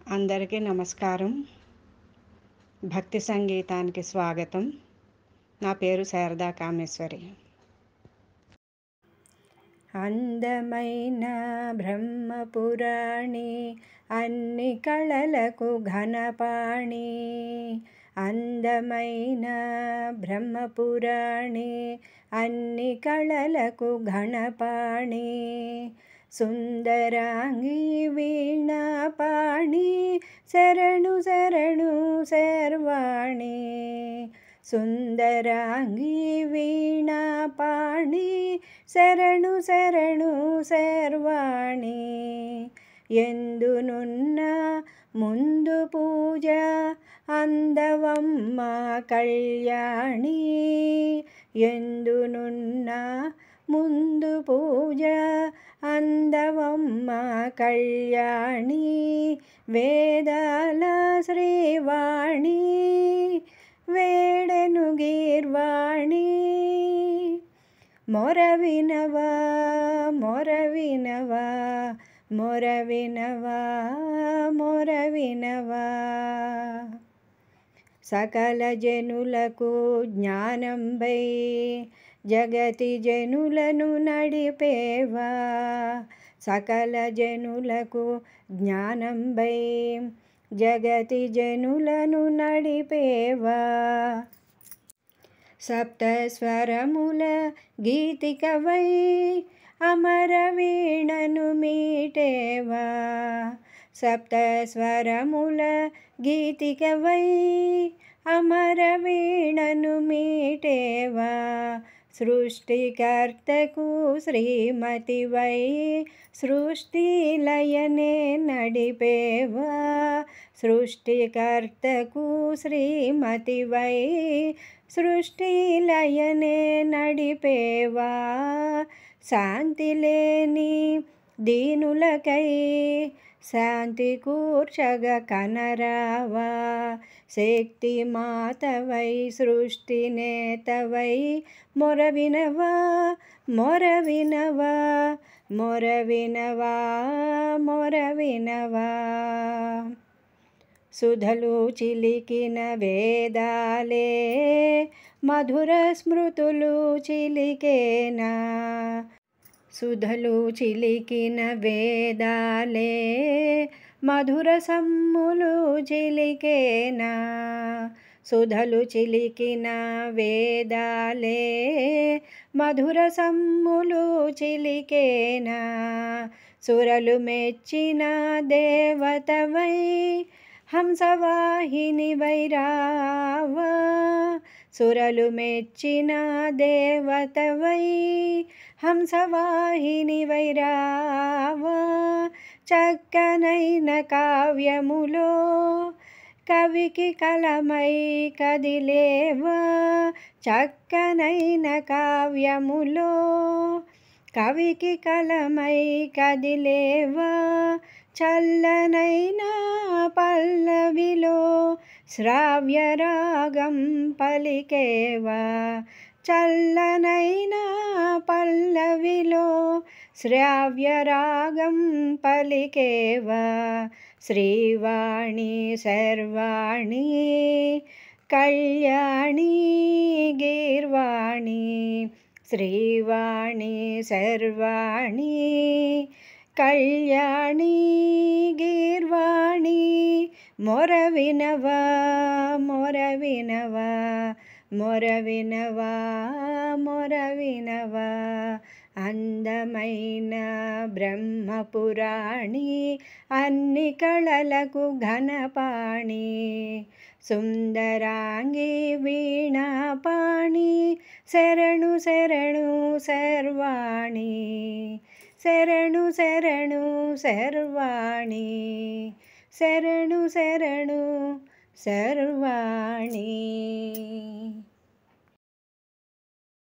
అందరికీ నమస్కారం. భక్తి సంగీతానికి స్వాగతం. నా పేరు శారదా కామేశ్వరి. అందమైన బ్రహ్మపురాణి, అన్ని కళలకు ఘనపాణి. అందమైన బ్రహ్మపురాణి, అన్ని కళలకు ఘనపాణి. సుందరాంగి వీణాపాణి, శరణు శరణు శర్వాణి. సుందరాంగి వీణాపాణి, శరణు శరణు శర్వాణి. ఎందునున్న ముందు పూజ అందవమ్మ కళ్యాణి. ఎందునున్న ముందు పూజ అందవమ్మ కళ్యాణి. వేదాల శ్రీవాణి, వేడెను గీర్వాణి. మొరవినవా మొరవినవా మొరవినవా మొరవినవా. సకల జనులకు జ్ఞానంబై జగతి జనులను నడిపేవా. సకల జనులకు జ్ఞానంబై జగతి జనులను నడిపేవా. సప్తస్వరముల గీతికవై అమర వీణను మీటేవా. సప్తస్వరముల గీతికవై అమర వీణను మీటేవా. సృష్టికర్తకు శ్రీమతివై సృష్టి లయనే నడిపేవా. సృష్టికర్తకు శ్రీమతివై సృష్టి లయనే నడిపేవా. శాంతి లేని దీనులకై శాంతి కూర్చగ కనరావా. శక్తి మాతవై సృష్టి నేతవై మొరవినవా మొరవినవా మొరవినవా మొరవినవా. సుధలు చిలికిన వేదాలే మధుర స్మృతులు చిలికేనా. సుధలు చిలికిన వేదాలే మధుర సమ్ములు చిలికేనా. సుధలు చిలికిన వేదాలే మధుర సమ్ములు చిలికేనా. సురలు మెచ్చిన దేవతవై హంసవాహిని వైరావా. సురలు మెచ్చిన దేవతవై హంసవాహిని వైరావా. చక్కనైన కావ్యములో కవికి కలమై కదిలేవా. చక్కనైన కావ్యములో కవికి కలమై కదిలేవా. చల్లనైన పల్లవిలో శ్రావ్యరాగం పలికేవా. చల్లనైన పల్లవిలో శ్రావ్యరాగం పలికేవా. శ్రీవాణి శర్వాణి కళ్యాణి గీర్వాణి. శ్రీవాణి శర్వాణి కళ్యాణి గీర్వాణి. మొరవినవా మొరవినవా మొరవినవా మొరవినవా. అందమైన బ్రహ్మపురాణి, అన్ని కళలకు ఘనపాణి. సుందరాంగి వీణాపాణి, శరణు శరణు శర్వాణి. శరణు శరణు శర్వాణి. శరణు శరణు శర్వాణి.